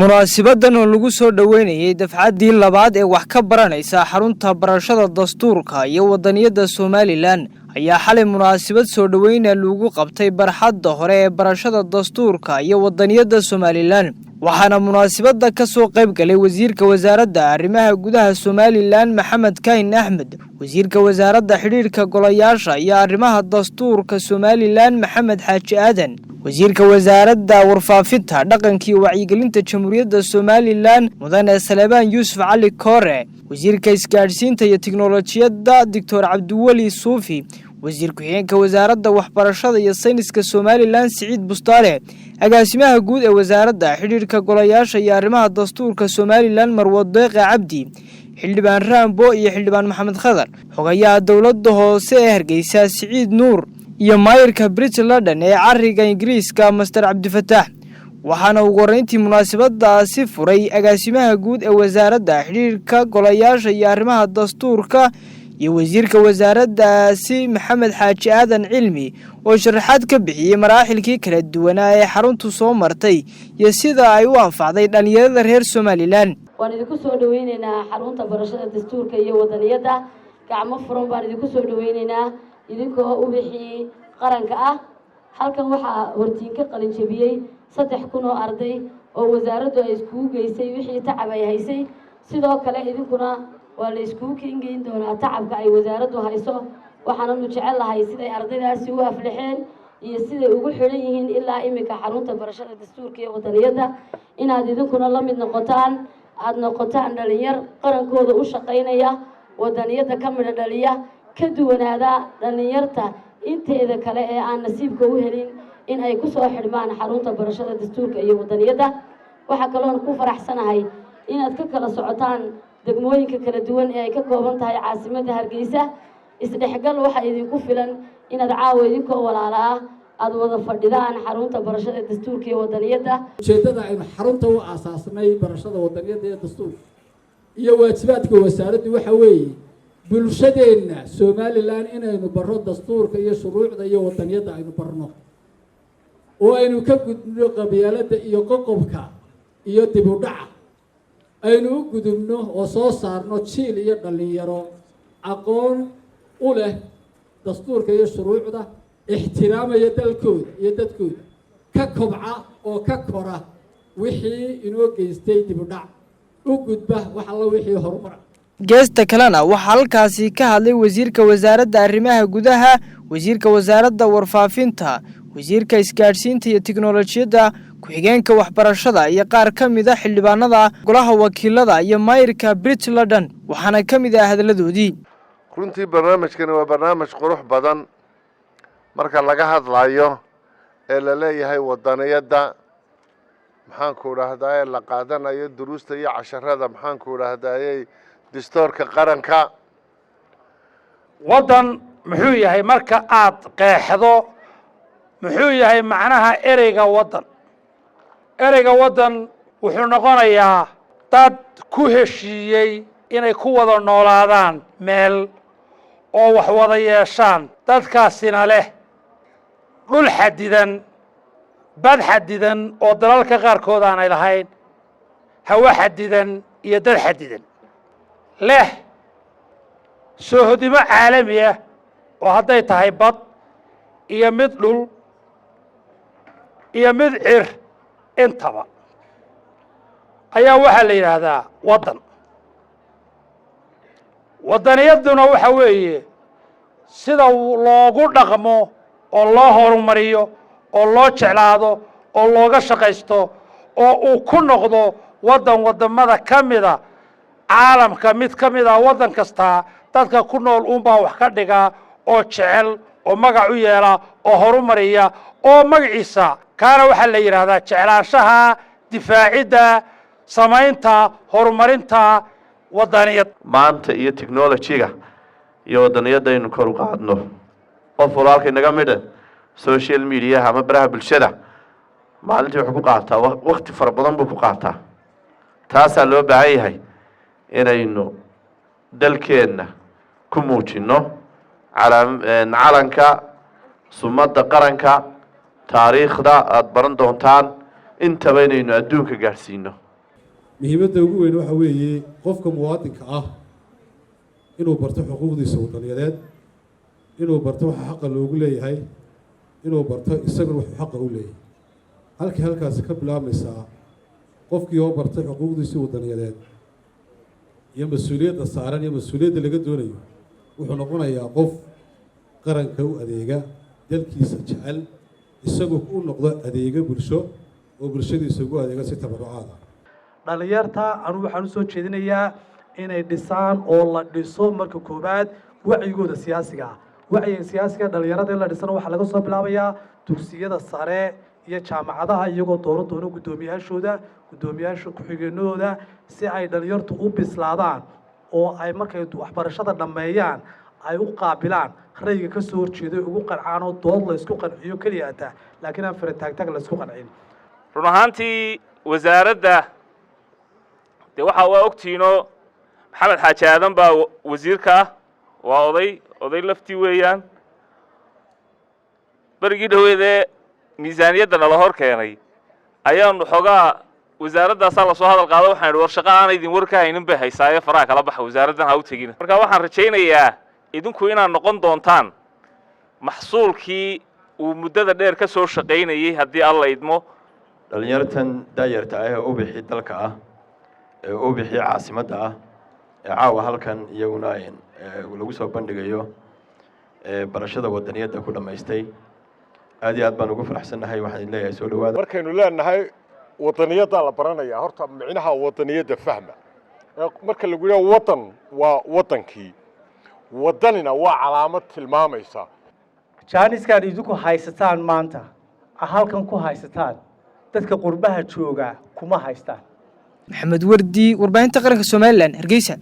munaasibadan oo lagu soo dhaweynayay dafcaddii labaad ee wax ka baranaysa xarunta barashada dastuurka iyo wadaniyada Soomaaliland ayaa xalay munaasabad soo dhaweyn lagu qabtay barxadda hore ee barashada dastuurka iyo wadaniyada Soomaaliland waxaana munaasabada ka soo qayb galay wasiirka wasaaradda arrimaha gudaha Soomaaliland Maxamed Kain Ahmed wasiirka wasaaradda xiriirka golayaasha iyo arrimaha dastuurka Soomaaliland Maxamed Xaaji Aadan wasiirka wasaaradda warfaafinta dhaqanka iyo wacyigelinta jamhuuriyadda Soomaaliland mudane Salebaan Yuusuf Cali Koore wasiirka isgaarsiinta iyo tiknoolajiyadda Dr. Cabdiwali Suufi wasiir ku-xigeenka wasaaradda waxbarashada iyo sayniska Soomaaliland Siciid Bustaale agaasimaha guud ee wasaaradda xiriirka golayaasha iyo arrimaha dastuurka Soomaaliland Marwad Deeqe Cabdi xildhibaan Raambo iyo xildhibaan Maxamed Khadar xogayaha dawladda hoose ee Hargeysa Siciid Nuur iyo maayirka Bridge-London ee cariga Ingiriiska Master Cabdifataax waxaana ugu horeyntii munaasabadaasi furay agaasimaha guud ee wasaaradda xiriirka golayaasha iyo arrimaha dastuurka iyo wasiirka wasaaraddaasi Maxamed Xaaji Aadan Cilmi oo sharaxaad ka bixiyay maraaxilkii kala duwan ee xaruntu soo martay iyo sida ay u anfacday dhalinyarada reer Soomaaliland waan idinku soo dhaweynaynaa xarunta barashada dastuurka iyo wadaniyada gacmo furan baan idinku soo dhaweynaynaa idinkoo u bixiyay qaranka ah halkan waxa hortiin ka qalin jabiyay 3,000 oo arday oo wasaaraddu ay isku geysay wixii tacab ay haysay sidoo kale idinkuna waa la isku keengeyn doonaa tacabka ay wasaaraddu hayso waxaanu jecel lahay siday ardaydaasi u aflixeen iyo siday ugu xiran yihiin ilaa imika xarunta barashada dastuurka iyo wadaniyada inaad idinkuna la mid noqotaan aad noqotaan dhalinyar qarankooda u shaqeynaya wadaniyada ka mid dhaliya ka duwanaada dhalinyarta inteeda kale ee aan nasiibka u helin in ay ku soo xidhmaan xarunta barashada dastuurka iyo wadaniyada waxa kale oo ku faraxsanahay inaad ka kala socotaan degmooyinka kala duwan ee ay ka kooban tahay caasimadda Hargeysa isdhexgal waxa idinku filan inaad caawa idinkoo walaala ah aad wada fadhidaan xarunta barashada dastuurka iyo wadaniyada ujeedada ay xarunta u aasaasnay barashada wadaniyada iyo dastuurka iyo waajibaadka wasaaraddu waxa weeye bulshadeena Soomaaliland inaynu baro dastuurka iyo shuruucda iyo wadaniyada aynu barno oo aynu ka gudubno qabyaalada iyo qoqobka iyo dib u dhaca aynu u gudubno oo soo saarno jiil iyo dhalinyaro aqoon u leh dastuurka iyo shuruucda ixtiraamaya dalkooda iyo dadkooda ka kobca oo ka kora wixii inoo geystay dib u dhac u gudba wax alla wixii horumar geesta kalena waxa halkaasi ka hadlay wasiirka wasaaradda arrimaha gudaha wasiirka wasaaradda warfaafinta wasiirka isgaarsiinta iyo tiknoolajiyadda ku-xigeenka waxbarashada iyo qaar ka mid ah xildhibaanada golaha wakiilada iyo maayirka Bridge-London waxaana ka mid ah hadaladoodii runtii barnaamijkan waa barnaamij qurux badan marka laga hadlayo ee la leeyahay wadaniyada maxaan ku raahdaa la qaadanayo duruusta iyo casharada maxaan ku raahdaa dastuurka qaranka wadan muxuu yahay marka aad qeexdo muxuu yahay macnaha ereyga wadan wuxuu noqonayaa dad ku heshiiyey inay ku wada noolaadaan meel oo wax wada yeeshaan dadkaasina leh dhul xadidan bad xadidan oo dalalka qaarkood aanay lahayn hawo xadidan iyo dad xadidan leh soohodimo caalami ah oo hadday tahay bad iyo mid dhul iyo mid cir intaba ayaa waxa la yiraahdaa wadaniyaduna waxa weeye sida loogu dhaqmo oo loo horumariyo oo loo jeclaado oo looga shaqaysto oo uu ku noqdo wadamada kamida caalamka mid kamida wadan kasta dadka ku nool baa wax ka dhiga oo jecel oo magac u yeela oo horumariya oo magaciisa kaana waxa la yiraahdaa jeclaanshaha difaacidda samaynta horumarinta wadaniyad maanta iyo technology-ga iyo wadaniyada aynu kor u qaadno qof walaalkay naga mid social media ama baraha bulshada maalintii wuxuu ku qaataa waqti fara badan buu ku qaataa taas loo baahan yahay inaynu dalkeena ku muujinno calanka sumadda qaranka taariikhda aada baran doontaan intaba inaynu adduunka gaadhsiino. muhiimadda ugu weyn waxa weeye qofka muwaadinka ah inuu barto xuquuqdiisa wadaniyadeed, inuu barto waxa xaqa loogu leeyahay, inuu barto isaguna wuxuu xaqa u leeyahay. halkaasi ka bilaabmaysaa qofkii oo bartay xuquuqdiisii wadaniyadeed iyo mas-uuliyadda saaran iyo mas-uuliyadda laga doonayo wuxuu noqonayaa qof qaranka u adeega, dalkiisa jecel, isagoo u noqdo adeega bulsho oo bulshadiisa ugu adeega si tabarucaad ah. dhalinyarta anu waxaan u soo jeedinayaa inay dhisaan oo la dhiso marka koowaad wacyigooda siyaasiga ah. wacyiga siyaasiga dhalinyarada in la dhisana waxaa laga soo bilaabayaa dugsiyada sare iyo jaamacadaha, iyagoo dooran doono guddoomiyaasha ku-xigeenadooda, si ay dhalinyartu u bislaadaan oo ay markay waxbarashada dhammeeyaan ay u qaabilaan rayga ka soo horjeeday ugu qancaan oo dood la isku qanciyo keliya ata, laakiin aan farataagtaag la isku qancin. run ahaantii wasaaradda dee waxa waa ogtiino maxamed xaaji aadan baa wasiirka ah, waa oday laftii weeyaan. berigii dhaweedee miisaaniyadda nala hor keenay ayaanu xogaa wasaaradaasaa lasoo hadal qaado, waxaan idhi war shaqo aana idin war ka haynin bay haysaaye faraha kala baxa, wasaaraddan ha u tegina. marka waxaan rajaynayaa idinku inaad noqon doontaan maxsuulkii uu muddada dheer ka soo shaqaynayay haddii alla idmo. dhalinyartan daayarta ah ee u bixi dalka ah, ee u bixi caasimadda ah, ee caawa halkan iyaguna lagu soo bandhigayo barashada wadaniyadda ku dhammaystay, aad iyo aad baan ugu faraxsannahay. waxaan leeyahay soo dhawaada. markaynu leenahay wadaniyadda la baranaya, horta micnaha wadaniyadda fahma. marka lagu yidhaha wadan waa wadankii, wadanina waa calaamad tilmaamaysa. jaaniskaan idinku haysataan maanta, halkan ku haysataan, dadka qurbaha jooga kuma haystaan. maxamed wardi, warbaahinta qaranka Soomaaliland, Hargeysa.